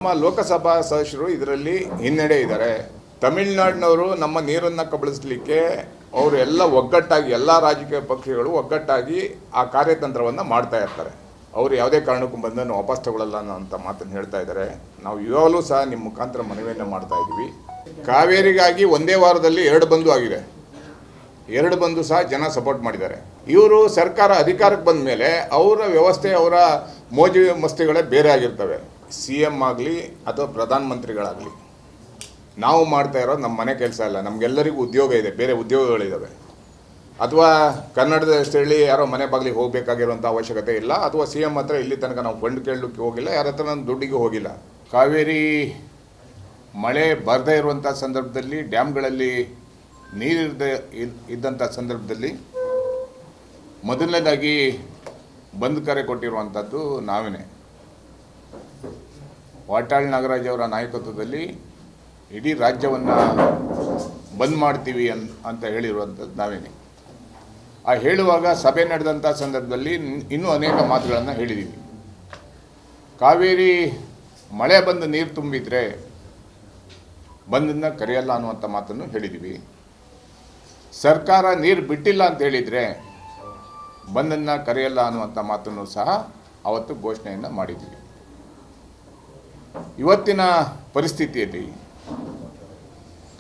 ನಮ್ಮ ಲೋಕಸಭಾ ಸದಸ್ಯರು ಇದರಲ್ಲಿ ಹಿನ್ನಡೆ ಇದ್ದಾರೆ. ತಮಿಳುನಾಡಿನವರು ನಮ್ಮ ನೀರನ್ನು ಕಬಳಿಸಲಿಕ್ಕೆ ಅವರು ಎಲ್ಲ ಒಗ್ಗಟ್ಟಾಗಿ ಎಲ್ಲ ರಾಜಕೀಯ ಪಕ್ಷಗಳು ಒಗ್ಗಟ್ಟಾಗಿ ಆ ಕಾರ್ಯತಂತ್ರವನ್ನು ಮಾಡ್ತಾ ಇರ್ತಾರೆ. ಅವರು ಯಾವುದೇ ಕಾರಣಕ್ಕೂ ಬಂದನ್ನು ವಾಪಸ್ ತಗೊಳ್ಳಲ್ಲ ಅಂತ ಮಾತನ್ನು ಹೇಳ್ತಾ ಇದ್ದಾರೆ. ನಾವು ಇವಾಗಲೂ ಸಹ ನಿಮ್ಮ ಮುಖಾಂತರ ಮನವಿಯನ್ನು ಮಾಡ್ತಾ ಇದ್ದೀವಿ. ಕಾವೇರಿಗಾಗಿ ಒಂದೇ ವಾರದಲ್ಲಿ 2 ಬಂದು ಆಗಿದೆ. 2 ಬಂದು ಸಹ ಜನ ಸಪೋರ್ಟ್ ಮಾಡಿದ್ದಾರೆ. ಇವರು ಸರ್ಕಾರ ಅಧಿಕಾರಕ್ಕೆ ಬಂದ ಮೇಲೆ ಅವರ ವ್ಯವಸ್ಥೆ ಅವರ ಮೋಜು ಮಸ್ತಿಗಳೇ ಬೇರೆ ಆಗಿರ್ತವೆ. CM ಆಗಲಿ ಅಥವಾ ಪ್ರಧಾನಮಂತ್ರಿಗಳಾಗಲಿ ನಾವು ಮಾಡ್ತಾ ಇರೋದು ನಮ್ಮ ಮನೆ ಕೆಲಸ ಇಲ್ಲ. ನಮಗೆಲ್ಲರಿಗೂ ಉದ್ಯೋಗ ಇದೆ, ಬೇರೆ ಉದ್ಯೋಗಗಳಿದ್ದಾವೆ. ಅಥವಾ ಕನ್ನಡದ ಹೇಳಿ ಯಾರೋ ಮನೆ ಬಾಗಿಲಿಗೆ ಹೋಗಬೇಕಾಗಿರುವಂಥ ಅವಶ್ಯಕತೆ ಇಲ್ಲ. ಅಥವಾ CM ಹತ್ರ ಇಲ್ಲಿ ತನಕ ನಾವು ಫಂಡ್ ಕೇಳಲಿಕ್ಕೆ ಹೋಗಿಲ್ಲ, ಯಾರ ಹತ್ರ ನಾನು ದುಡ್ಡಿಗೆ ಹೋಗಿಲ್ಲ. ಕಾವೇರಿ ಮಳೆ ಬರದೇ ಇರುವಂಥ ಸಂದರ್ಭದಲ್ಲಿ ಡ್ಯಾಮ್ಗಳಲ್ಲಿ ನೀರಿರದೆ ಇದ್ದಂಥ ಸಂದರ್ಭದಲ್ಲಿ ಮೊದಲನೇದಾಗಿ ಬಂದ್ ಕರೆ ಕೊಟ್ಟಿರುವಂಥದ್ದು ನಾವೇನೆ. ವಾಟಾಳ್ ನಾಗರಾಜ್ ಅವರ ನಾಯಕತ್ವದಲ್ಲಿ ಇಡೀ ರಾಜ್ಯವನ್ನು ಬಂದ್ ಮಾಡ್ತೀವಿ ಅಂತ ಹೇಳಿರುವಂಥದ್ದು ನಾವೇನೆ. ಆ ಹೇಳುವಾಗ ಸಭೆ ನಡೆದಂಥ ಸಂದರ್ಭದಲ್ಲಿ ಇನ್ನೂ ಅನೇಕ ಮಾತುಗಳನ್ನು ಹೇಳಿದ್ದೀವಿ. ಕಾವೇರಿ ಮಳೆ ಬಂದು ನೀರು ತುಂಬಿದರೆ ಬಂದನ್ನು ಕರೆಯಲ್ಲ ಅನ್ನುವಂಥ ಮಾತನ್ನು ಹೇಳಿದ್ದೀವಿ. ಸರ್ಕಾರ ನೀರು ಬಿಟ್ಟಿಲ್ಲ ಅಂತ ಹೇಳಿದರೆ ಬಂದನ್ನು ಕರೆಯಲ್ಲ ಅನ್ನುವಂಥ ಮಾತನ್ನು ಸಹ ಅವತ್ತು ಘೋಷಣೆಯನ್ನು ಮಾಡಿದ್ದೀವಿ. ಇವತ್ತಿನ ಪರಿಸ್ಥಿತಿಯಲ್ಲಿ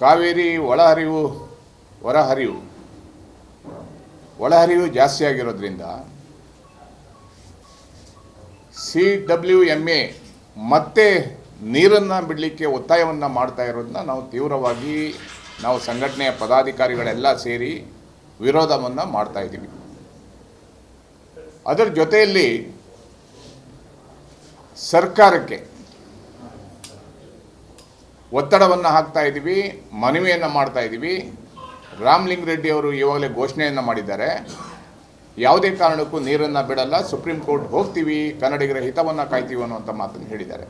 ಕಾವೇರಿ ಒಳಹರಿವು ಜಾಸ್ತಿ ಆಗಿರೋದ್ರಿಂದ CWMA ಮತ್ತೆ ನೀರನ್ನು ಬಿಡಲಿಕ್ಕೆ ಒತ್ತಾಯವನ್ನು ಮಾಡ್ತಾ ಇರೋದನ್ನ ನಾವು ತೀವ್ರವಾಗಿ ನಾವು ಸಂಘಟನೆಯ ಪದಾಧಿಕಾರಿಗಳೆಲ್ಲ ಸೇರಿ ವಿರೋಧವನ್ನು ಮಾಡ್ತಾ ಇದ್ದೀವಿ. ಅದರ ಜೊತೆಯಲ್ಲಿ ಸರ್ಕಾರಕ್ಕೆ ಒತ್ತಡವನ್ನು ಹಾಕ್ತಾ ಇದ್ದೀವಿ, ಮನವಿಯನ್ನು ಮಾಡ್ತಾ ಇದ್ದೀವಿ. ರಾಮಲಿಂಗಾರೆಡ್ಡಿ ಅವರು ಇವಾಗಲೇ ಘೋಷಣೆಯನ್ನು ಮಾಡಿದ್ದಾರೆ. ಯಾವುದೇ ಕಾರಣಕ್ಕೂ ನೀರನ್ನು ಬಿಡಲ್ಲ, ಸುಪ್ರೀಂ ಕೋರ್ಟ್ ಹೋಗ್ತೀವಿ, ಕನ್ನಡಿಗರ ಹಿತವನ್ನು ಕಾಯ್ತೀವಿ ಅನ್ನುವಂಥ ಮಾತನ್ನು ಹೇಳಿದ್ದಾರೆ.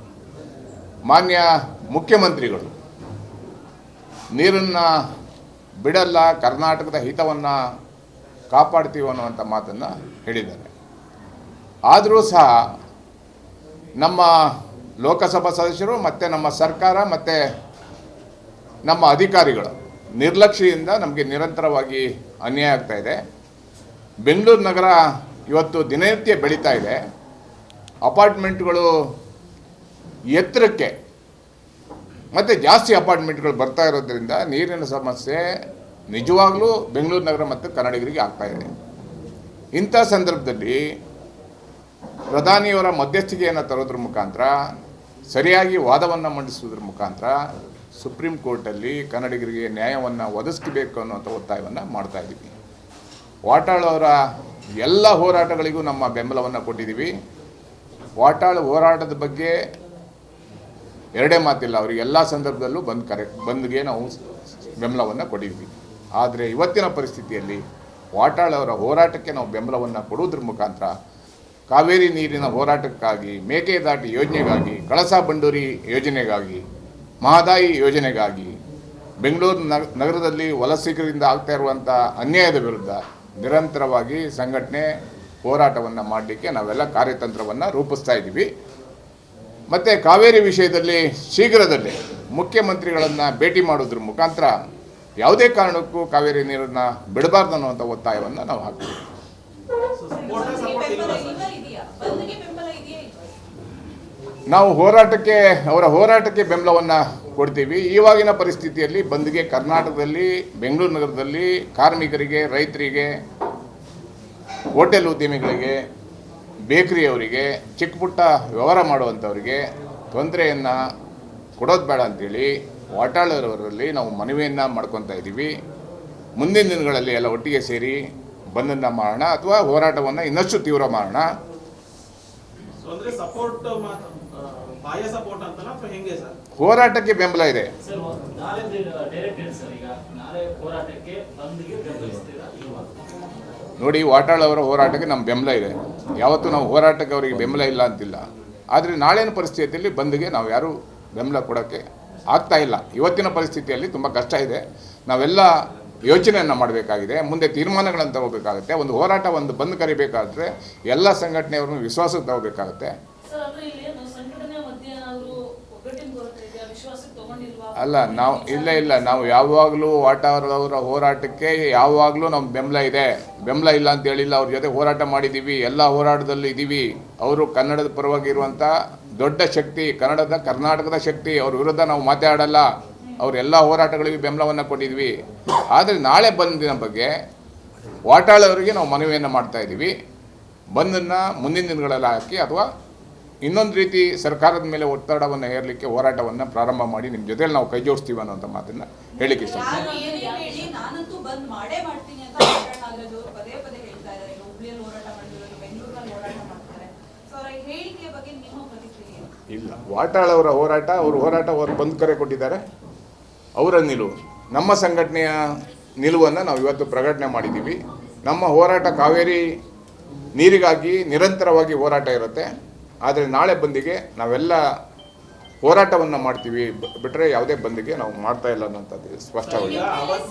ಮಾನ್ಯ ಮುಖ್ಯಮಂತ್ರಿಗಳು ನೀರನ್ನು ಬಿಡಲ್ಲ, ಕರ್ನಾಟಕದ ಹಿತವನ್ನು ಕಾಪಾಡ್ತೀವಿ ಅನ್ನುವಂಥ ಮಾತನ್ನು ಹೇಳಿದ್ದಾರೆ. ಆದರೂ ಸಹ ನಮ್ಮ ಲೋಕಸಭಾ ಸದಸ್ಯರು ಮತ್ತು ನಮ್ಮ ಸರ್ಕಾರ ಮತ್ತು ನಮ್ಮ ಅಧಿಕಾರಿಗಳು ನಿರ್ಲಕ್ಷ್ಯದಿಂದ ನಮಗೆ ನಿರಂತರವಾಗಿ ಅನ್ಯಾಯ ಆಗ್ತಾ ಇದೆ. ಬೆಂಗಳೂರು ನಗರ ಇವತ್ತು ದಿನನಿತ್ಯ ಬೆಳೀತಾ ಇದೆ. ಅಪಾರ್ಟ್ಮೆಂಟ್ಗಳು ಎತ್ತರಕ್ಕೆ ಮತ್ತು ಜಾಸ್ತಿ ಅಪಾರ್ಟ್ಮೆಂಟ್ಗಳು ಬರ್ತಾ ಇರೋದ್ರಿಂದ ನೀರಿನ ಸಮಸ್ಯೆ ನಿಜವಾಗ್ಲೂ ಬೆಂಗಳೂರು ನಗರ ಮತ್ತು ಕನ್ನಡಿಗರಿಗೆ ಆಗ್ತಾ ಇದೆ. ಇಂಥ ಸಂದರ್ಭದಲ್ಲಿ ಪ್ರಧಾನಿಯವರ ಮಧ್ಯಸ್ಥಿಕೆಯನ್ನು ತರೋದ್ರ ಮುಖಾಂತರ, ಸರಿಯಾಗಿ ವಾದವನ್ನು ಮಂಡಿಸೋದ್ರ ಮುಖಾಂತರ ಸುಪ್ರೀಂ ಕೋರ್ಟಲ್ಲಿ ಕನ್ನಡಿಗರಿಗೆ ನ್ಯಾಯವನ್ನು ಒದಗಿಸಬೇಕು ಅನ್ನುವಂಥ ಒತ್ತಾಯವನ್ನು ಮಾಡ್ತಾ ಇದ್ದೀವಿ. ವಾಟಾಳ್ ಅವರ ಎಲ್ಲ ಹೋರಾಟಗಳಿಗೂ ನಮ್ಮ ಬೆಂಬಲವನ್ನು ಕೊಟ್ಟಿದ್ದೀವಿ. ವಾಟಾಳ್ ಹೋರಾಟದ ಬಗ್ಗೆ ಎರಡೇ ಮಾತಿಲ್ಲ, ಅವರಿಗೆ ಎಲ್ಲ ಸಂದರ್ಭದಲ್ಲೂ ಬಂದ್ಗೆ ನಾವು ಬೆಂಬಲವನ್ನು ಕೊಟ್ಟಿದ್ವಿ. ಆದರೆ ಇವತ್ತಿನ ಪರಿಸ್ಥಿತಿಯಲ್ಲಿ ವಾಟಾಳ್ ಅವರ ಹೋರಾಟಕ್ಕೆ ನಾವು ಬೆಂಬಲವನ್ನು ಕೊಡುವುದ್ರ ಮುಖಾಂತರ ಕಾವೇರಿ ನೀರಿನ ಹೋರಾಟಕ್ಕಾಗಿ, ಮೇಕೆದಾಟು ಯೋಜನೆಗಾಗಿ, ಕಳಸಾ ಬಂಡೂರಿ ಯೋಜನೆಗಾಗಿ, ಮಹದಾಯಿ ಯೋಜನೆಗಾಗಿ, ಬೆಂಗಳೂರು ನಗರದಲ್ಲಿ ವಲಸಿಗರಿಂದ ಆಗ್ತಾ ಇರುವಂಥ ಅನ್ಯಾಯದ ವಿರುದ್ಧ ನಿರಂತರವಾಗಿ ಸಂಘಟನೆ ಹೋರಾಟವನ್ನು ಮಾಡಲಿಕ್ಕೆ ನಾವೆಲ್ಲ ಕಾರ್ಯತಂತ್ರವನ್ನು ರೂಪಿಸ್ತಾ ಇದ್ದೀವಿ. ಮತ್ತು ಕಾವೇರಿ ವಿಷಯದಲ್ಲಿ ಶೀಘ್ರದಲ್ಲೇ ಮುಖ್ಯಮಂತ್ರಿಗಳನ್ನು ಭೇಟಿ ಮಾಡೋದ್ರ ಮುಖಾಂತರ ಯಾವುದೇ ಕಾರಣಕ್ಕೂ ಕಾವೇರಿ ನೀರನ್ನು ಬಿಡಬಾರ್ದು ಅನ್ನುವಂಥ ಒತ್ತಾಯವನ್ನು ನಾವು ಹಾಕ್ತೀವಿ. ನಾವು ಅವರ ಹೋರಾಟಕ್ಕೆ ಬೆಂಬಲವನ್ನು ಕೊಡ್ತೀವಿ. ಇವಾಗಿನ ಪರಿಸ್ಥಿತಿಯಲ್ಲಿ ಬಂದ್ಗೆ ಕರ್ನಾಟಕದಲ್ಲಿ ಬೆಂಗಳೂರು ನಗರದಲ್ಲಿ ಕಾರ್ಮಿಕರಿಗೆ, ರೈತರಿಗೆ, ಹೋಟೆಲ್ ಉದ್ಯಮಿಗಳಿಗೆ, ಬೇಕರಿಯವರಿಗೆ, ಚಿಕ್ಕ ಪುಟ್ಟ ವ್ಯವಹಾರ ಮಾಡುವಂಥವರಿಗೆ ತೊಂದರೆಯನ್ನು ಕೊಡೋದು ಬೇಡ ಅಂತೇಳಿ ವಾಟಾಳರವರಲ್ಲಿ ನಾವು ಮನವಿಯನ್ನು ಮಾಡ್ಕೊತಾ ಇದ್ದೀವಿ. ಮುಂದಿನ ದಿನಗಳಲ್ಲಿ ಎಲ್ಲ ಒಟ್ಟಿಗೆ ಸೇರಿ ಬಂದನ್ನು ಮಾಡೋಣ ಅಥವಾ ಹೋರಾಟವನ್ನು ಇನ್ನಷ್ಟು ತೀವ್ರ ಮಾಡೋಣ. ಹೋರಾಟಕ್ಕೆ ಬೆಂಬಲ ಇದೆ. ನೋಡಿ, ವಾಟಾಳ್ ಅವರ ಹೋರಾಟಕ್ಕೆ ನಮ್ಮ ಬೆಂಬಲ ಇದೆ. ಯಾವತ್ತೂ ನಾವು ಹೋರಾಟಕ್ಕೆ ಅವರಿಗೆ ಬೆಂಬಲ ಇಲ್ಲ ಅಂತಿಲ್ಲ. ಆದರೆ ನಾಳಿನ ಪರಿಸ್ಥಿತಿಯಲ್ಲಿ ಬಂದ್ಗೆ ನಾವು ಯಾರೂ ಬೆಂಬಲ ಕೊಡೋಕ್ಕೆ ಆಗ್ತಾ ಇಲ್ಲ. ಇವತ್ತಿನ ಪರಿಸ್ಥಿತಿಯಲ್ಲಿ ತುಂಬ ಕಷ್ಟ ಇದೆ. ನಾವೆಲ್ಲ ಯೋಚನೆಯನ್ನು ಮಾಡಬೇಕಾಗಿದೆ, ಮುಂದೆ ತೀರ್ಮಾನಗಳನ್ನು ತಗೋಬೇಕಾಗುತ್ತೆ. ಒಂದು ಹೋರಾಟ, ಒಂದು ಬಂದ್ ಕರಿಬೇಕಾದ್ರೆ ಎಲ್ಲ ಸಂಘಟನೆಯವ್ರನ್ನು ವಿಶ್ವಾಸಕ್ಕೆ ತಗೋಬೇಕಾಗುತ್ತೆ. ಅಲ್ಲ, ನಾವು ಇಲ್ಲ ನಾವು ಯಾವಾಗಲೂ ವಾಟಾಳ್ ಅವರ ಹೋರಾಟಕ್ಕೆ ಯಾವಾಗಲೂ ನಮ್ಮ ಬೆಂಬಲ ಇದೆ. ಬೆಂಬಲ ಇಲ್ಲ ಅಂತ ಹೇಳಿಲ್ಲ, ಅವ್ರ ಜೊತೆ ಹೋರಾಟ ಮಾಡಿದ್ದೀವಿ, ಎಲ್ಲ ಹೋರಾಟದಲ್ಲೂ ಇದ್ದೀವಿ. ಅವರು ಕನ್ನಡದ ಪರವಾಗಿರುವಂಥ ದೊಡ್ಡ ಶಕ್ತಿ, ಕರ್ನಾಟಕದ ಶಕ್ತಿ. ಅವ್ರ ವಿರುದ್ಧ ನಾವು ಮಾತಾಡಲ್ಲ. ಅವರೆಲ್ಲ ಹೋರಾಟಗಳಿಗೆ ಬೆಂಬಲವನ್ನು ಕೊಟ್ಟಿದ್ವಿ. ಆದರೆ ನಾಳೆ ಬಂದಿನ ಬಗ್ಗೆ ವಾಟಾಳ್ ಅವರಿಗೆ ನಾವು ಮನವಿಯನ್ನು ಮಾಡ್ತಾ ಇದ್ದೀವಿ. ಬಂದನ್ನು ಮುಂದಿನ ದಿನಗಳಲ್ಲಿ ಹಾಕಿ ಅಥವಾ ಇನ್ನೊಂದು ರೀತಿ ಸರ್ಕಾರದ ಮೇಲೆ ಒತ್ತಡವನ್ನು ಹೇರಲಿಕ್ಕೆ ಹೋರಾಟವನ್ನು ಪ್ರಾರಂಭ ಮಾಡಿ ನಿಮ್ಮ ಜೊತೆಲಿ ನಾವು ಕೈ ಜೋಡಿಸ್ತೀವಿ ಅನ್ನೋಂಥ ಮಾತನ್ನು ಹೇಳಿಕ್ಕೆ ಇಷ್ಟ. ಇಲ್ಲ, ವಾಟಾಳ್ ಅವರ ಹೋರಾಟ, ಅವರು ಬಂದ್ ಕರೆ ಕೊಟ್ಟಿದ್ದಾರೆ. ಅವರ ನಿಲುವು, ನಮ್ಮ ಸಂಘಟನೆಯ ನಿಲುವನ್ನು ನಾವು ಇವತ್ತು ಪ್ರಕಟಣೆ ಮಾಡಿದ್ದೀವಿ. ನಮ್ಮ ಹೋರಾಟ ಕಾವೇರಿ ನೀರಿಗಾಗಿ ನಿರಂತರವಾಗಿ ಹೋರಾಟ ಇರುತ್ತೆ. ಆದರೆ ನಾಳೆ ಬಂದಿಗೆ ನಾವೆಲ್ಲ ಹೋರಾಟವನ್ನು ಮಾಡ್ತೀವಿ, ಬಿಟ್ಟರೆ ಯಾವುದೇ ಬಂದಿಗೆ ನಾವು ಮಾಡ್ತಾ ಇಲ್ಲ ಅನ್ನೋಂಥದ್ದು ಸ್ಪಷ್ಟವಾಗಿ.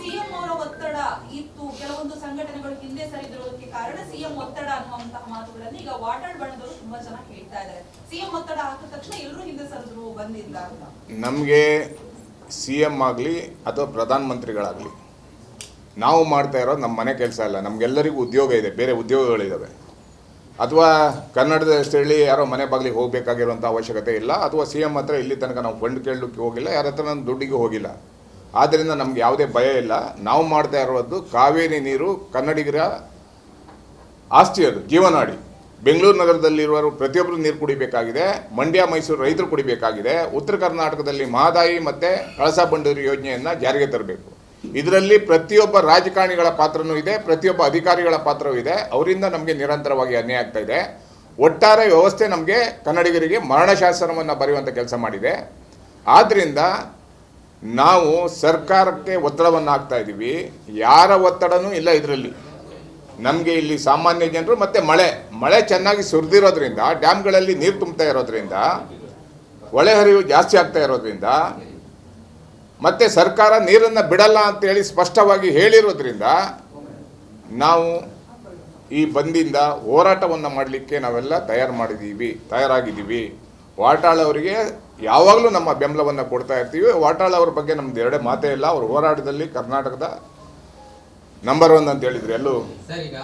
ಸಿಎಂ ಅವರ ಒತ್ತಡ ಇತ್ತು, ಕೆಲವೊಂದು ಸಂಘಟನೆಗಳು ಹಿಂದೆ ಸರಿದಿರೋದಕ್ಕೆ ಕಾರಣ ಸಿಎಂ ಒತ್ತಡ ಅನ್ನುವಂತಹ ಮಾತುಗಳನ್ನು ಈಗ ವಾಟಾಳ್ ಬಣದವರು ತುಂಬಾ ಜನ ಹೇಳ್ತಾ ಇದ್ದಾರೆ. ಸಿಎಂ ಒತ್ತಡ ಹಾಕಿದ ತಕ್ಷಣ ಎಲ್ಲರೂ ಹಿಂದೆ ಸರಿದ್ರು ಬಂದಿಲ್ಲ ಅಂತ. ನಮಗೆ ಸಿಎಂ ಆಗಲಿ ಅಥವಾ ಪ್ರಧಾನಮಂತ್ರಿಗಳಾಗಲಿ ನಾವು ಮಾಡ್ತಾ ಇರೋದು ನಮ್ಮ ಮನೆ ಕೆಲಸ ಅಲ್ಲ. ನಮಗೆಲ್ಲರಿಗೂ ಉದ್ಯೋಗ ಇದೆ, ಬೇರೆ ಉದ್ಯೋಗಗಳಿದ್ದಾವೆ. ಅಥವಾ ಕನ್ನಡದ ಹೇಳಿ ಯಾರೋ ಮನೆ ಬಾಗಿಲಿಗೆ ಹೋಗಬೇಕಾಗಿರುವಂಥ ಅವಶ್ಯಕತೆ ಇಲ್ಲ. ಅಥವಾ CM ಹತ್ರ ಇಲ್ಲಿ ತನಕ ನಾವು ಫಂಡ್ ಕೇಳಲಿಕ್ಕೆ ಹೋಗಿಲ್ಲ, ಯಾರ ಹತ್ರ ನಾನು ದುಡ್ಡಿಗೆ ಹೋಗಿಲ್ಲ. ಆದ್ದರಿಂದ ನಮ್ಗೆ ಯಾವುದೇ ಭಯ ಇಲ್ಲ. ನಾವು ಮಾಡ್ತಾ ಇರೋದು ಕಾವೇರಿ ನೀರು ಕನ್ನಡಿಗರ ಆಸ್ತಿ, ಅದು ಜೀವನಾಡಿ. ಬೆಂಗಳೂರು ನಗರದಲ್ಲಿರುವವರು ಪ್ರತಿಯೊಬ್ಬರು ನೀರು ಕುಡಿಬೇಕಾಗಿದೆ. ಮಂಡ್ಯ ಮೈಸೂರು ರೈತರು ಕುಡಿಬೇಕಾಗಿದೆ. ಉತ್ತರ ಕರ್ನಾಟಕದಲ್ಲಿ ಮಹದಾಯಿ ಮತ್ತು ಕಳಸಾ ಬಂಡೂರಿ ಯೋಜನೆಯನ್ನು ಜಾರಿಗೆ ತರಬೇಕು. ಇದರಲ್ಲಿ ಪ್ರತಿಯೊಬ್ಬ ರಾಜಕಾರಣಿಗಳ ಪಾತ್ರನೂ ಇದೆ, ಪ್ರತಿಯೊಬ್ಬ ಅಧಿಕಾರಿಗಳ ಪಾತ್ರವೂ ಇದೆ. ಅವರಿಂದ ನಮಗೆ ನಿರಂತರವಾಗಿ ಅನ್ಯಾಯ ಆಗ್ತಾ ಇದೆ. ಒಟ್ಟಾರೆ ವ್ಯವಸ್ಥೆ ನಮಗೆ ಕನ್ನಡಿಗರಿಗೆ ಮರಣ ಶಾಸನವನ್ನು ಬರೆಯುವಂಥ ಕೆಲಸ ಮಾಡಿದೆ. ಆದ್ದರಿಂದ ನಾವು ಸರ್ಕಾರಕ್ಕೆ ಒತ್ತಡವನ್ನು ಹಾಕ್ತಾ ಇದ್ದೀವಿ. ಯಾರ ಒತ್ತಡನೂ ಇಲ್ಲ ಇದರಲ್ಲಿ. ನಮಗೆ ಇಲ್ಲಿ ಸಾಮಾನ್ಯ ಜನರು ಮತ್ತು ಮಳೆ ಚೆನ್ನಾಗಿ ಸುರಿದಿರೋದ್ರಿಂದ, ಡ್ಯಾಮ್ಗಳಲ್ಲಿ ನೀರು ತುಂಬ್ತಾ ಇರೋದ್ರಿಂದ, ಒಳೆ ಹರಿವು ಜಾಸ್ತಿ ಆಗ್ತಾ ಇರೋದ್ರಿಂದ, ಮತ್ತು ಸರ್ಕಾರ ನೀರನ್ನು ಬಿಡಲ್ಲ ಅಂತೇಳಿ ಸ್ಪಷ್ಟವಾಗಿ ಹೇಳಿರೋದ್ರಿಂದ ನಾವು ಈ ಬಂದಿಂದ ಹೋರಾಟವನ್ನು ಮಾಡಲಿಕ್ಕೆ ನಾವೆಲ್ಲ ತಯಾರಾಗಿದ್ದೀವಿ. ವಾಟಾಳ್ ಅವರಿಗೆ ಯಾವಾಗಲೂ ನಮ್ಮ ಬೆಂಬಲವನ್ನು ಕೊಡ್ತಾ ಇರ್ತೀವಿ. ವಾಟಾಳ್ ಅವ್ರ ಬಗ್ಗೆ ನಮ್ದು ಎರಡೇ ಮಾತೇ ಇಲ್ಲ. ಅವ್ರ ಹೋರಾಟದಲ್ಲಿ ಕರ್ನಾಟಕದ ನಂಬರ್ 1 ಅಂತ ಹೇಳಿದ್ರು ಎಲ್ಲೂ. ಸರ್, ಈಗ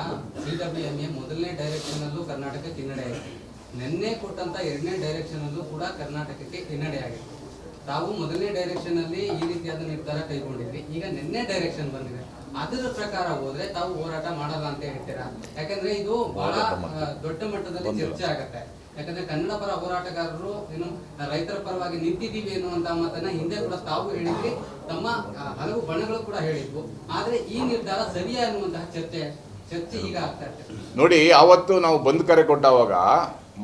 CWMA ಮೊದಲನೇ ಡೈರೆಕ್ಷನ್ ಅಲ್ಲೂ ಕರ್ನಾಟಕಕ್ಕೆ ಹಿನ್ನಡೆ ಆಯಿತು. ನಿನ್ನೆ ಕೊಟ್ಟಂತ ಎರಡನೇ ಡೈರೆಕ್ಷನ್ ಅಲ್ಲೂ ಕೂಡ ಕರ್ನಾಟಕಕ್ಕೆ ಹಿನ್ನಡೆ ಆಗಿತ್ತು. ತಾವು ಮೊದಲನೇ ಡೈರೆಕ್ಷನ್ ಅಲ್ಲಿ ಈ ರೀತಿಯಾದ ನಿರ್ಧಾರ ಕೈಗೊಂಡಿದ್ರಿ. ಈಗ ನಿನ್ನೆ ಡೈರೆಕ್ಷನ್ ಬಂದಿದೆ. ಅದರ ಪ್ರಕಾರ ಹೋದ್ರೆ ತಾವು ಹೋರಾಟ ಮಾಡಲ್ಲ ಅಂತ ಹೇಳ್ತೀರಾ? ಯಾಕಂದ್ರೆ ಇದು ಬಹಳ ದೊಡ್ಡ ಮಟ್ಟದಲ್ಲಿ ಚರ್ಚೆ ಆಗತ್ತೆ. ಯಾಕಂದ್ರೆ ಕನ್ನಡ ಪರ ಹೋರಾಟಗಾರರು ಏನು ರೈತರ ಪರವಾಗಿ ನಿಂತಿದ್ದೀವಿ ಎನ್ನುವಂತ ಮಾತನ್ನ ಹಿಂದೆ ಕೂಡ ತಾವು ಹೇಳಿದ್ರಿ, ತಮ್ಮ ಹಲವು ಬಣಗಳು ಕೂಡ ಹೇಳಿದ್ವು. ಆದ್ರೆ ಈ ನಿರ್ಧಾರ ಸರಿಯಾ ಅನ್ನುವಂತಹ ಚರ್ಚೆ ಈಗ ಆಗ್ತಾ ಇದೆ. ನೋಡಿ, ಆವತ್ತು ನಾವು ಬಂದ್ ಕರೆ ಕೊಟ್ಟವಾಗ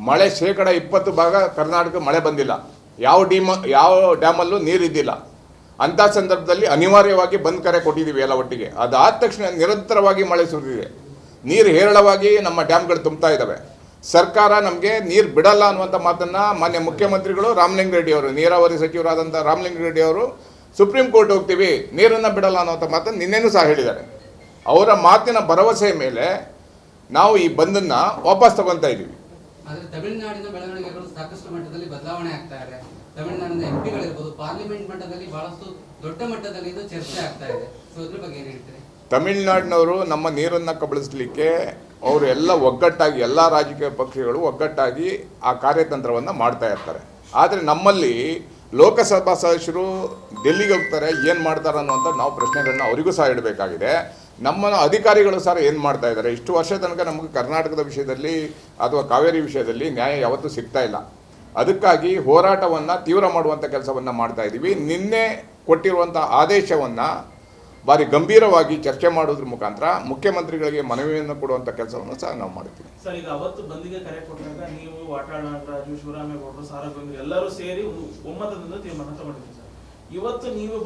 ಮಳೆ 20% ಕರ್ನಾಟಕ ಮಳೆ ಬಂದಿಲ್ಲ. ಯಾವ ಡ್ಯಾಮಲ್ಲೂ ನೀರಿದ್ದಿಲ್ಲ. ಅಂಥ ಸಂದರ್ಭದಲ್ಲಿ ಅನಿವಾರ್ಯವಾಗಿ ಬಂದ್ ಕರೆ ಕೊಟ್ಟಿದ್ದೀವಿ ಎಲ್ಲ ಒಟ್ಟಿಗೆ. ಅದಾದ ತಕ್ಷಣ ನಿರಂತರವಾಗಿ ಮಳೆ ಸುರಿದಿದೆ. ನೀರು ಹೇರಳವಾಗಿ ನಮ್ಮ ಡ್ಯಾಮ್ಗಳು ತುಂಬ್ತಾ ಇದ್ದಾವೆ. ಸರ್ಕಾರ ನಮಗೆ ನೀರು ಬಿಡಲ್ಲ ಅನ್ನುವಂಥ ಮಾತನ್ನು ಮಾನ್ಯ ಮುಖ್ಯಮಂತ್ರಿಗಳು ರಾಮಲಿಂಗಾರೆಡ್ಡಿ ಅವರು, ನೀರಾವರಿ ಸಚಿವರಾದಂಥ ರಾಮಲಿಂಗಾರೆಡ್ಡಿ ಅವರು ಸುಪ್ರೀಂ ಕೋರ್ಟ್ ಹೋಗ್ತೀವಿ, ನೀರನ್ನು ಬಿಡಲ್ಲ ಅನ್ನೋಂಥ ಮಾತನ್ನು ನಿನ್ನೆನೂ ಸಹ ಹೇಳಿದ್ದಾರೆ. ಅವರ ಮಾತಿನ ಭರವಸೆ ಮೇಲೆ ನಾವು ಈ ಬಂದನ್ನು ವಾಪಸ್ ತಗೊತಾ ಇದ್ದೀವಿ. ಆದರೆ ತಮಿಳುನಾಡಿನ ಬೆಳವಣಿಗೆಗಳು ಸಾಕಷ್ಟು ಮಟ್ಟದಲ್ಲಿ ಬದಲಾವಣೆ ಆಗ್ತಾ ಇದೆ. ತಮಿಳುನಾಡಿನ ಎಂಪಿಗಳಿರ್ಬೋದು, ಪಾರ್ಲಿಮೆಂಟ್ ಮಟ್ಟದಲ್ಲಿ ಬಹಳಷ್ಟು ದೊಡ್ಡ ಮಟ್ಟದಲ್ಲಿ ಇದು ಚರ್ಚೆ ಆಗ್ತಾ ಇದೆ. ಸೊ ಅದ್ರ ಬಗ್ಗೆ ಏನು ಹೇಳ್ತೀರಿ? ತಮಿಳುನಾಡಿನವರು ನಮ್ಮ ನೀರನ್ನು ಕಬಳಿಸಲಿಕ್ಕೆ ಅವರು ಎಲ್ಲ ಒಗ್ಗಟ್ಟಾಗಿ, ಎಲ್ಲ ರಾಜಕೀಯ ಪಕ್ಷಗಳು ಒಗ್ಗಟ್ಟಾಗಿ ಆ ಕಾರ್ಯತಂತ್ರವನ್ನು ಮಾಡ್ತಾ ಇರ್ತಾರೆ. ಆದರೆ ನಮ್ಮಲ್ಲಿ ಲೋಕಸಭಾ ಸದಸ್ಯರು ಡೆಲ್ಲಿಗೆ ಹೋಗ್ತಾರೆ, ಏನು ಮಾಡ್ತಾರೆ ಅನ್ನುವಂಥ ನಾವು ಪ್ರಶ್ನೆಗಳನ್ನ ಅವರಿಗೂ ಸಹ ಇಡಬೇಕಾಗಿದೆ. ನಮ್ಮ ಅಧಿಕಾರಿಗಳು ಸಹ ಏನು ಮಾಡ್ತಾ ಇದ್ದಾರೆ? ಇಷ್ಟು ವರ್ಷ ತನಕ ನಮಗೆ ಕರ್ನಾಟಕದ ವಿಷಯದಲ್ಲಿ ಅಥವಾ ಕಾವೇರಿ ವಿಷಯದಲ್ಲಿ ನ್ಯಾಯ ಯಾವತ್ತೂ ಸಿಗ್ತಾ ಇಲ್ಲ. ಅದಕ್ಕಾಗಿ ಹೋರಾಟವನ್ನು ತೀವ್ರ ಮಾಡುವಂಥ ಕೆಲಸವನ್ನು ಮಾಡ್ತಾ ಇದ್ದೀವಿ. ನಿನ್ನೆ ಕೊಟ್ಟಿರುವಂಥ ಆದೇಶವನ್ನು ಭಾರಿ ಗಂಭೀರವಾಗಿ ಚರ್ಚೆ ಮಾಡೋದ್ರ ಮುಖಾಂತರ ಮುಖ್ಯಮಂತ್ರಿಗಳಿಗೆ ಮನವಿಯನ್ನು ಕೊಡುವಂಥ ಕೆಲಸವನ್ನು ಸಹ ನಾವು ಮಾಡ್ತೀವಿ. ಸರ್, ಈಗ ಅವತ್ತು ಬಂದಿಗೆ ಕರೆ ಕೊಟ್ಟಾಗ ನೀವು, ವಾಟಾಳ್ ನಾಗರಾಜು, ಶಿವರಾಮೇಗೌಡರು, ಸಾರಗೊಂಡು ಎಲ್ಲರೂ ಸೇರಿ ಒಮ್ಮತದಿಂದ ತೀರ್ಮಾನ ತಗೊಂಡಿದ್ದೀವಿ ಸರ್. ಇವತ್ತು ನೀವು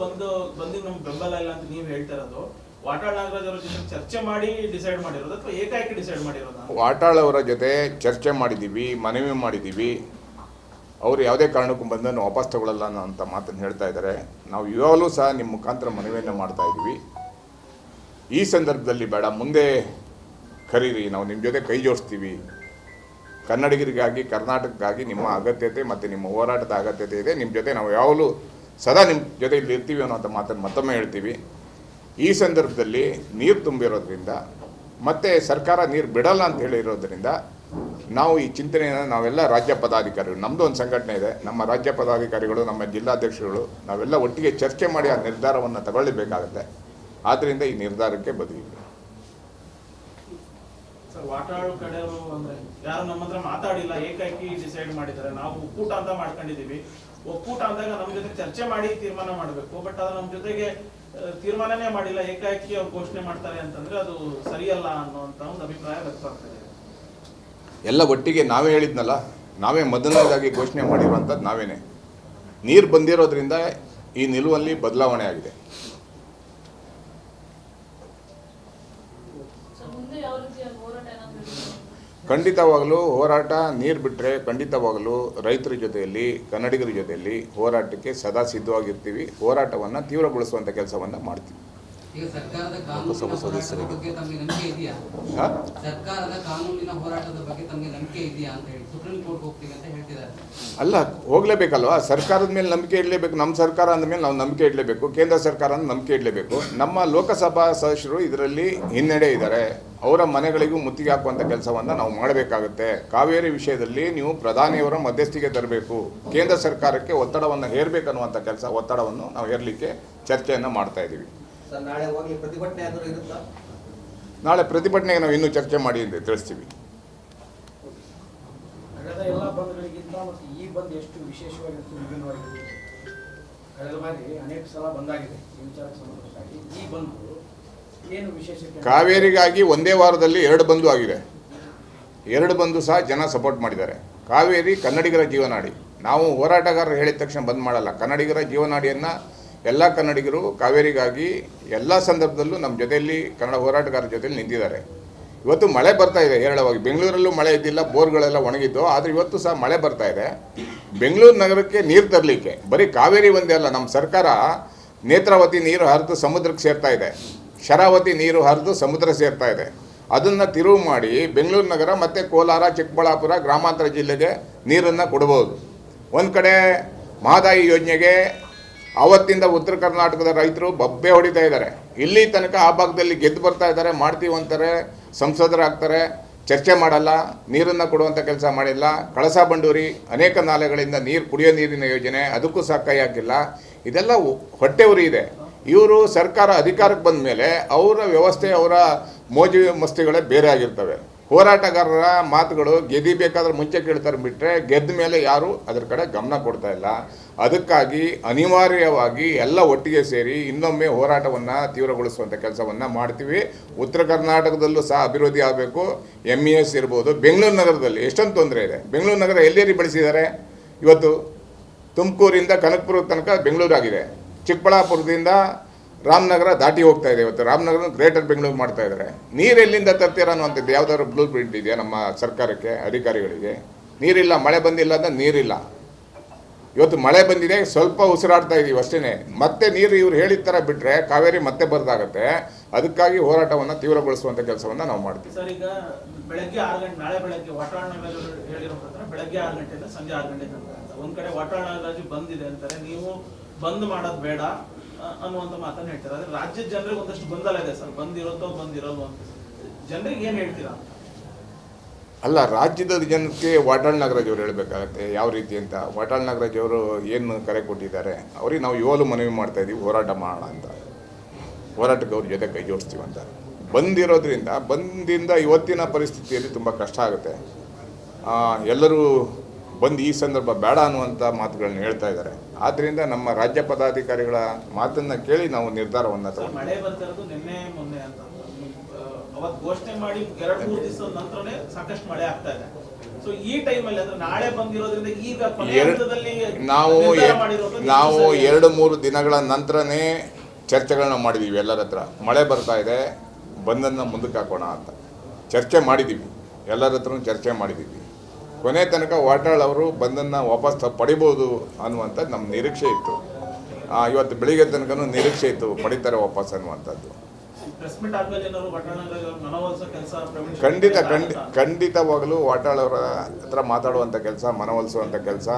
ಬಂದಿಗೆ ನಮ್ಗೆ ಬೆಂಬಲ ಇಲ್ಲ ಅಂತ ನೀವು ಹೇಳ್ತಾ ಇರೋದು, ವಾಟಾಳ್ ನಾಗರಾಜ್ ಅವರ ಜೊತೆ ಚರ್ಚೆ ಮಾಡಿ ಡಿಸೈಡ್ ಮಾಡಿರೋದು ಅಥವಾ ಏಕಾಏಕಿ ಡಿಸೈಡ್ ಮಾಡಿರೋದು? ವಾಟಾಳ್ ಅವರ ಜೊತೆ ಚರ್ಚೆ ಮಾಡಿದ್ದೀವಿ, ಮನವಿ ಮಾಡಿದ್ದೀವಿ. ಅವರು ಯಾವುದೇ ಕಾರಣಕ್ಕೂ ಬಂದನ್ನು ವಾಪಸ್ ತಗೊಳ್ಳಲ್ಲ ಅಂತ ಮಾತನ್ನು ಹೇಳ್ತಾ ಇದ್ದಾರೆ. ನಾವು ಇವಾಗಲೂ ಸಹ ನಿಮ್ಮ ಮುಖಾಂತರ ಮನವಿಯನ್ನು ಮಾಡ್ತಾ ಇದ್ದೀವಿ. ಈ ಸಂದರ್ಭದಲ್ಲಿ ಬೇಡ, ಮುಂದೆ ಕರೀರಿ, ನಾವು ನಿಮ್ಮ ಜೊತೆ ಕೈ ಜೋಡಿಸ್ತೀವಿ. ಕನ್ನಡಿಗರಿಗಾಗಿ, ಕರ್ನಾಟಕಕ್ಕಾಗಿ ನಿಮ್ಮ ಅಗತ್ಯತೆ ಮತ್ತು ನಿಮ್ಮ ಹೋರಾಟದ ಅಗತ್ಯತೆ ಇದೆ. ನಿಮ್ಮ ಜೊತೆ ನಾವು ಯಾವಾಗಲೂ ಸದಾ ನಿಮ್ಮ ಜೊತೆ ಇಲ್ಲಿ ಇರ್ತೀವಿ ಅನ್ನೋಂಥ ಮಾತನ್ನು ಮತ್ತೊಮ್ಮೆ ಹೇಳ್ತೀವಿ. ಈ ಸಂದರ್ಭದಲ್ಲಿ ನೀರು ತುಂಬಿರೋದ್ರಿಂದ ಮತ್ತು ಸರ್ಕಾರ ನೀರು ಬಿಡಲ್ಲ ಅಂತ ಹೇಳಿರೋದ್ರಿಂದ ನಾವು ಈ ಚಿಂತನೆಯನ್ನು ನಾವೆಲ್ಲ ರಾಜ್ಯ ಪದಾಧಿಕಾರಿಗಳು, ನಮ್ಮದು ಒಂದು ಸಂಘಟನೆ ಇದೆ, ನಮ್ಮ ರಾಜ್ಯ ಪದಾಧಿಕಾರಿಗಳು, ನಮ್ಮ ಜಿಲ್ಲಾಧ್ಯಕ್ಷರುಗಳು ನಾವೆಲ್ಲ ಒಟ್ಟಿಗೆ ಚರ್ಚೆ ಮಾಡಿ ಆ ನಿರ್ಧಾರವನ್ನು ತಗೊಳ್ಳಬೇಕಾಗುತ್ತೆ. ಆದ್ದರಿಂದ ಈ ನಿರ್ಧಾರಕ್ಕೆ ಬಂದಿದ್ದೀವಿ. ಸರ್, ವಾಟಾಳು ಕಡೆಯವರು ಅಂದ್ರೆ ಯಾರು ನಮ್ಮ ಹತ್ರ ಮಾತಾಡಿಲ್ಲ, ಏಕಾಏಕಿ ಡಿಸೈಡ್ ಮಾಡಿದ್ದಾರೆ. ನಾವು ಒಕ್ಕೂಟ ಅಂತ ಮಾಡ್ಕೊಂಡಿದೀವಿ. ಒಕ್ಕೂಟ ಅಂದಾಗ ನಮ್ಮ ಜೊತೆ ಚರ್ಚೆ ಮಾಡಿ ತೀರ್ಮಾನ ಮಾಡಬೇಕು. ಬಟ್ ಅದು ನಮ್ಮ ಜೊತೆಗೆ ತೀರ್ಮಾನನೇ ಮಾಡಿಲ್ಲ, ಏಕಾಏಕಿ ಅವ್ರು ಘೋಷಣೆ ಮಾಡ್ತಾರೆ ಅಂತಂದ್ರೆ ಅದು ಸರಿಯಲ್ಲ ಅನ್ನುವಂತ ಒಂದು ಅಭಿಪ್ರಾಯ ವ್ಯಕ್ತವಾಗ್ತದೆ. ಎಲ್ಲ ಒಟ್ಟಿಗೆ ನಾವೇ ಹೇಳಿದ್ನಲ್ಲ, ನಾವೇ ಮೊದಲನೇದಾಗಿ ಘೋಷಣೆ ಮಾಡಿರುವಂಥದ್ದು ನಾವೇನೆ. ನೀರು ಬಂದಿರೋದ್ರಿಂದ ಈ ನಿಲುವಲ್ಲಿ ಬದಲಾವಣೆ ಆಗಿದೆ. ಖಂಡಿತವಾಗಲೂ ಹೋರಾಟ ನೀರು ಬಿಟ್ಟರೆ ಖಂಡಿತವಾಗಲೂ ರೈತರ ಜೊತೆಯಲ್ಲಿ, ಕನ್ನಡಿಗರ ಜೊತೆಯಲ್ಲಿ ಹೋರಾಟಕ್ಕೆ ಸದಾ ಸಿದ್ಧವಾಗಿರ್ತೀವಿ. ಹೋರಾಟವನ್ನು ತೀವ್ರಗೊಳಿಸುವಂಥ ಕೆಲಸವನ್ನು ಮಾಡ್ತೀವಿ. ಈಗ ಸರ್ಕಾರದ ಕಾನೂನಿನ ಹೋರಾಟದ ಬಗ್ಗೆ ತಮಗೆ ನಂಬಿಕೆ ಇದೆಯಾ? ಸರ್ಕಾರದ ಕಾನೂನಿನ ಹೋರಾಟದ ಬಗ್ಗೆ ತಮಗೆ ನಂಬಿಕೆ ಇದೆಯಾ ಅಂತ ಹೇಳಿ ಸುಪ್ರೀಂ ಕೋರ್ಟ್ ಹೋಗ್ತೀವಿ ಅಂತ ಹೇಳ್ತಿದ್ದಾರೆ. ಅಲ್ಲ, ಹೋಗಲೇಬೇಕಲ್ವಾ? ಸರ್ಕಾರದ ಮೇಲೆ ನಂಬಿಕೆ ಇಡಲೇಬೇಕು. ನಮ್ಮ ಸರ್ಕಾರ ಅಂದಮೇಲೆ ನಾವು ನಂಬಿಕೆ ಇಡಲೇಬೇಕು. ಕೇಂದ್ರ ಸರ್ಕಾರ ಅಂದ್ರೆ ನಂಬಿಕೆ ಇಡಲೇಬೇಕು. ನಮ್ಮ ಲೋಕಸಭಾ ಸದಸ್ಯರು ಇದರಲ್ಲಿ ಹಿನ್ನಡೆ ಇದ್ದಾರೆ. ಅವರ ಮನೆಗಳಿಗೂ ಮುತ್ತಿಗೆ ಹಾಕುವಂಥ ಕೆಲಸವನ್ನು ನಾವು ಮಾಡಬೇಕಾಗುತ್ತೆ. ಕಾವೇರಿ ವಿಷಯದಲ್ಲಿ ನೀವು ಪ್ರಧಾನಿಯವರ ಮಧ್ಯಸ್ಥಿಕೆ ತರಬೇಕು. ಕೇಂದ್ರ ಸರ್ಕಾರಕ್ಕೆ ಒತ್ತಡವನ್ನು ಹೇರಬೇಕನ್ನುವಂಥ ಒತ್ತಡವನ್ನು ನಾವು ಹೇರಲಿಕ್ಕೆ ಚರ್ಚೆಯನ್ನು ಮಾಡ್ತಾ ಇದ್ದೀವಿ. ನಾಳೆ ಹೋಗಿ ಪ್ರತಿಭಟನೆ ಆದರೂ ಇರುತ್ತಾ? ನಾಳೆ ಪ್ರತಿಭಟನೆಗೆ ನಾವು ಇನ್ನೂ ಚರ್ಚೆ ಮಾಡಿ ಅಂತ ತಿಳಿಸ್ತೀವಿ. ಕಳೆದ ಎಲ್ಲ ಬಂದ್ಗಳಿಗಿಂತ ಮತ್ತು ಈ ಬಂದ್ ಎಷ್ಟು ವಿಶೇಷವಾಗಿರುತ್ತೆ, ವಿಭಿನ್ನವಾಗಿದೆ. ಕಳೆದ ಬಾರಿ ಅನೇಕ ಸಲ ಬಂದಾಗಿದೆ ಈ ವಿಚಾರಕ್ಕೆ ಸಂಬಂಧಪಟ್ಟಾಗಿ. ಈ ಬಂದು ಏನು ವಿಶೇಷತೆ? ಕಾವೇರಿಗಾಗಿ ಒಂದೇ ವಾರದಲ್ಲಿ 2 ಬಂದು ಆಗಿದೆ. 2 ಬಂದು ಸಹ ಜನ ಸಪೋರ್ಟ್ ಮಾಡಿದ್ದಾರೆ. ಕಾವೇರಿ ಕನ್ನಡಿಗರ ಜೀವನಾಡಿ. ನಾವು ಹೋರಾಟಗಾರರು ಹೇಳಿದ ತಕ್ಷಣ ಬಂದ್ ಮಾಡಲ್ಲ. ಕನ್ನಡಿಗರ ಜೀವನಾಡಿಯನ್ನು ಎಲ್ಲ ಕನ್ನಡಿಗರು ಕಾವೇರಿಗಾಗಿ ಎಲ್ಲ ಸಂದರ್ಭದಲ್ಲೂ ನಮ್ಮ ಜೊತೆಯಲ್ಲಿ, ಕನ್ನಡ ಹೋರಾಟಗಾರರ ಜೊತೆಯಲ್ಲಿ ನಿಂತಿದ್ದಾರೆ. ಇವತ್ತು ಮಳೆ ಬರ್ತಾ ಇದೆ ಹೇರಳವಾಗಿ. ಬೆಂಗಳೂರಲ್ಲೂ ಮಳೆ ಇದ್ದಿಲ್ಲ, ಬೋರ್ಗಳೆಲ್ಲ ಒಣಗಿದ್ದು. ಆದರೆ ಇವತ್ತು ಸಹ ಮಳೆ ಬರ್ತಾ ಇದೆ. ಬೆಂಗಳೂರು ನಗರಕ್ಕೆ ನೀರು ತರಲಿಕ್ಕೆ ಬರೀ ಕಾವೇರಿ ಒಂದೇ ಅಲ್ಲ, ನಮ್ಮ ಸರ್ಕಾರ ನೇತ್ರಾವತಿ ನೀರು ಹರಿದು ಸಮುದ್ರಕ್ಕೆ ಸೇರ್ತಾ ಇದೆ, ಶರಾವತಿ ನೀರು ಹರಿದು ಸಮುದ್ರ ಸೇರ್ತಾ ಇದೆ. ಅದನ್ನು ತಿರುವು ಮಾಡಿ ಬೆಂಗಳೂರು ನಗರ ಮತ್ತು ಕೋಲಾರ, ಚಿಕ್ಕಬಳ್ಳಾಪುರ, ಗ್ರಾಮಾಂತರ ಜಿಲ್ಲೆಗೆ ನೀರನ್ನು ಕೊಡ್ಬೋದು. ಒಂದು ಕಡೆ ಮಹದಾಯಿ ಯೋಜನೆಗೆ ಆವತ್ತಿಂದ ಉತ್ತರ ಕರ್ನಾಟಕದ ರೈತರು ಬಬ್ಬೆ ಹೊಡಿತಾ ಇದ್ದಾರೆ. ಇಲ್ಲಿ ತನಕ ಆ ಭಾಗದಲ್ಲಿ ಗೆದ್ದು ಬರ್ತಾ ಇದ್ದಾರೆ. ಮಾಡ್ತೀವಿ ಅಂತಾರೆ, ಸಂಸದರಾಗ್ತಾರೆ, ಚರ್ಚೆ ಮಾಡಲ್ಲ, ನೀರನ್ನು ಕೊಡುವಂಥ ಕೆಲಸ ಮಾಡಿಲ್ಲ. ಕಳಸಾ ಬಂಡೂರಿ ಅನೇಕ ನಾಲೆಗಳಿಂದ ಕುಡಿಯೋ ನೀರಿನ ಯೋಜನೆ, ಅದಕ್ಕೂ ಸಹ ಕೈ ಹಾಕಿಲ್ಲ. ಇದೆಲ್ಲ ಹೊಟ್ಟೆ ಉರಿ ಇದೆ. ಇವರು ಸರ್ಕಾರ ಅಧಿಕಾರಕ್ಕೆ ಬಂದ ಮೇಲೆ ಅವರ ವ್ಯವಸ್ಥೆ, ಅವರ ಮೋಜು ಮಸ್ತಿಗಳೇ ಬೇರೆ ಆಗಿರ್ತವೆ. ಹೋರಾಟಗಾರರ ಮಾತುಗಳು ಗೆದಿಬೇಕಾದ್ರೆ ಮುಂಚೆ ಕೇಳ್ತಾರೆ ಬಿಟ್ಟರೆ ಗೆದ್ದ ಮೇಲೆ ಯಾರೂ ಅದರ ಕಡೆ ಗಮನ ಕೊಡ್ತಾ ಇಲ್ಲ. ಅದಕ್ಕಾಗಿ ಅನಿವಾರ್ಯವಾಗಿ ಎಲ್ಲ ಒಟ್ಟಿಗೆ ಸೇರಿ ಇನ್ನೊಮ್ಮೆ ಹೋರಾಟವನ್ನು ತೀವ್ರಗೊಳಿಸುವಂಥ ಕೆಲಸವನ್ನು ಮಾಡ್ತೀವಿ. ಉತ್ತರ ಕರ್ನಾಟಕದಲ್ಲೂ ಸಹ ಅಭಿವೃದ್ಧಿ ಆಗಬೇಕು. MES ಇರ್ಬೋದು. ಬೆಂಗಳೂರು ನಗರದಲ್ಲಿ ಎಷ್ಟೊಂದು ತೊಂದರೆ ಇದೆ. ಬೆಂಗಳೂರು ನಗರ ಎಲ್ಲೇರಿ ಬೆಳೆಸಿದ್ದಾರೆ ಇವತ್ತು? ತುಮಕೂರಿಂದ ಕನಕಪುರ ತನಕ ಬೆಂಗಳೂರಾಗಿದೆ. ಚಿಕ್ಕಬಳ್ಳಾಪುರದಿಂದ ರಾಮನಗರ ದಾಟಿ ಹೋಗ್ತಾ ಇದೆ. ಇವತ್ತು ರಾಮನಗರ ಗ್ರೇಟರ್ ಬೆಂಗಳೂರು ಮಾಡ್ತಾ ಇದ್ದಾರೆ. ನೀರು ಎಲ್ಲಿಂದ ತರ್ತೀರ ಅನ್ನುವಂಥದ್ದು ಯಾವುದಾದ್ರು ಬ್ಲೂ ಪ್ರಿಂಟ್ ಇದೆಯಾ ನಮ್ಮ ಸರ್ಕಾರಕ್ಕೆ, ಅಧಿಕಾರಿಗಳಿಗೆ? ನೀರಿಲ್ಲ, ಮಳೆ ಬಂದಿಲ್ಲ ಅಂದರೆ ನೀರಿಲ್ಲ. ಇವತ್ತು ಮಳೆ ಬಂದಿದೆ, ಸ್ವಲ್ಪ ಉಸಿರಾಡ್ತಾ ಇದ್ದೀವಿ ಅಷ್ಟೇ. ಮತ್ತೆ ನೀರು ಇವ್ರು ಹೇಳಿದ ಥರ ಬಿಟ್ಟರೆ ಕಾವೇರಿ ಮತ್ತೆ ಬರದಾಗತ್ತೆ. ಅದಕ್ಕಾಗಿ ಹೋರಾಟವನ್ನು ತೀವ್ರಗೊಳಿಸುವಂಥ ಕೆಲಸವನ್ನು ನಾವು ಮಾಡ್ತೀವಿ. ಸರ್, ಈಗ ಬೆಳಗ್ಗೆ 6 ಗಂಟೆ, ನಾಳೆ ಬೆಳಗ್ಗೆ ವಾಟಾಳ್ ನಾಗರಾಜು ಹೇಳಿರೋ ಪ್ರಕಾರ ಬೆಳಗ್ಗೆ 6 ಗಂಟೆಯಿಂದ ಸಂಜೆ 6 ಗಂಟೆ ತನಕ ಒಂದ್ ಕಡೆ ವಾಟಾಳ್ ನಾಗರಾಜು ಬಂದಿದೆ ಅಂತಾರೆ, ನೀವು ಬಂದ್ ಮಾಡೋದು ಬೇಡ ಅನ್ನುವಂತ ಮಾತನ್ನ ಹೇಳ್ತಾರೆ. ಆದ್ರೆ ರಾಜ್ಯದ ಜನರಿಗೆ ಒಂದಷ್ಟು ಗೊಂದಲ ಇದೆ ಸರ್, ಬಂದಿರೋದು ಅಂತ ಜನರಿಗೆ ಏನ್ ಹೇಳ್ತೀರಾ? ಅಲ್ಲ, ರಾಜ್ಯದ ಜನಕ್ಕೆ ವಾಟಾಳ್ ನಾಗರಾಜ್ ಅವರು ಹೇಳಬೇಕಾಗತ್ತೆ ಯಾವ ರೀತಿ ಅಂತ. ವಾಟಾಳ್ ನಾಗರಾಜ್ ಅವರು ಏನು ಕರೆ ಕೊಟ್ಟಿದ್ದಾರೆ, ಅವ್ರಿಗೆ ನಾವು ಇವಾಗಲೂ ಮನವಿ ಮಾಡ್ತಾ ಇದ್ದೀವಿ, ಹೋರಾಟ ಮಾಡೋಣ ಅಂತ. ಹೋರಾಟಕ್ಕೆ ಅವ್ರ ಜೊತೆ ಕೈ ಜೋಡಿಸ್ತೀವಿ ಅಂತ. ಬಂದಿಂದ ಇವತ್ತಿನ ಪರಿಸ್ಥಿತಿಯಲ್ಲಿ ತುಂಬ ಕಷ್ಟ ಆಗುತ್ತೆ. ಎಲ್ಲರೂ ಬಂದು ಈ ಸಂದರ್ಭ ಬೇಡ ಅನ್ನುವಂಥ ಮಾತುಗಳನ್ನ ಹೇಳ್ತಾ ಇದ್ದಾರೆ. ಆದ್ದರಿಂದ ನಮ್ಮ ರಾಜ್ಯ ಪದಾಧಿಕಾರಿಗಳ ಮಾತನ್ನು ಕೇಳಿ ನಾವು ನಿರ್ಧಾರವನ್ನು ತಗೊಂಡು. ಮಳೆ ಬರ್ತಾ ಇರೋದು ನಿನ್ನೆ ಮೊನ್ನೆ ಅಂತ ಅವತ್ತು ಘೋಷಣೆ ಮಾಡಿ 2-3 ದಿವಸದ ನಂತರನೇ ಸಾಕಷ್ಟು ಮಳೆ ಆಗ್ತಾ ಇದೆ. ಸೊ ಈ ಟೈಮಲ್ಲಿ ಅಂದ್ರೆ ನಾಳೆ ಬಂದಿರೋದ್ರಿಂದ ಈಗ ನಾವು 2-3 ದಿನಗಳ ನಂತರನೇ ಚರ್ಚೆಗಳನ್ನ ಮಾಡಿದ್ದೀವಿ ಎಲ್ಲರ ಹತ್ರ. ಮಳೆ ಬರ್ತಾ ಇದೆ, ಬಂದನ್ನು ಮುಂದಕ್ಕೆ ಹಾಕೋಣ ಅಂತ ಚರ್ಚೆ ಮಾಡಿದ್ದೀವಿ. ಎಲ್ಲರ ಹತ್ರನೂ ಚರ್ಚೆ ಮಾಡಿದ್ದೀವಿ. ಕೊನೆ ತನಕ ವಾಟಾಳ್ ಅವರು ಬಂದನ್ನು ವಾಪಸ್ ಪಡಿಬೋದು ಅನ್ನುವಂಥದ್ದು ನಮ್ಮ ನಿರೀಕ್ಷೆ ಇತ್ತು. ಇವತ್ತು ಬೆಳಿಗ್ಗೆ ತನಕ ನಿರೀಕ್ಷೆ ಇತ್ತು ಪಡಿತಾರೆ ವಾಪಸ್ ಅನ್ನುವಂಥದ್ದು. ಪ್ರೆಸ್ ಮೀಟ್ ಆದ್ಮೇಲೆ ಏನಾದ್ರು ವಾಟಾಳ್ ಮನವೊಲಿಸೋ ಕೆಲಸ ಖಂಡಿತವಾಗಲೂ ವಾಟಾಳ್ ಅವರ ಹತ್ರ ಮಾತಾಡುವಂಥ ಕೆಲಸ, ಮನವೊಲಿಸುವಂಥ ಕೆಲಸ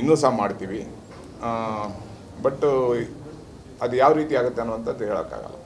ಇನ್ನೂ ಸಹ ಮಾಡ್ತೀವಿ. ಬಟ್ ಅದು ಯಾವ ರೀತಿ ಆಗುತ್ತೆ ಅನ್ನುವಂಥದ್ದು ಹೇಳೋಕ್ಕಾಗಲ್ಲ.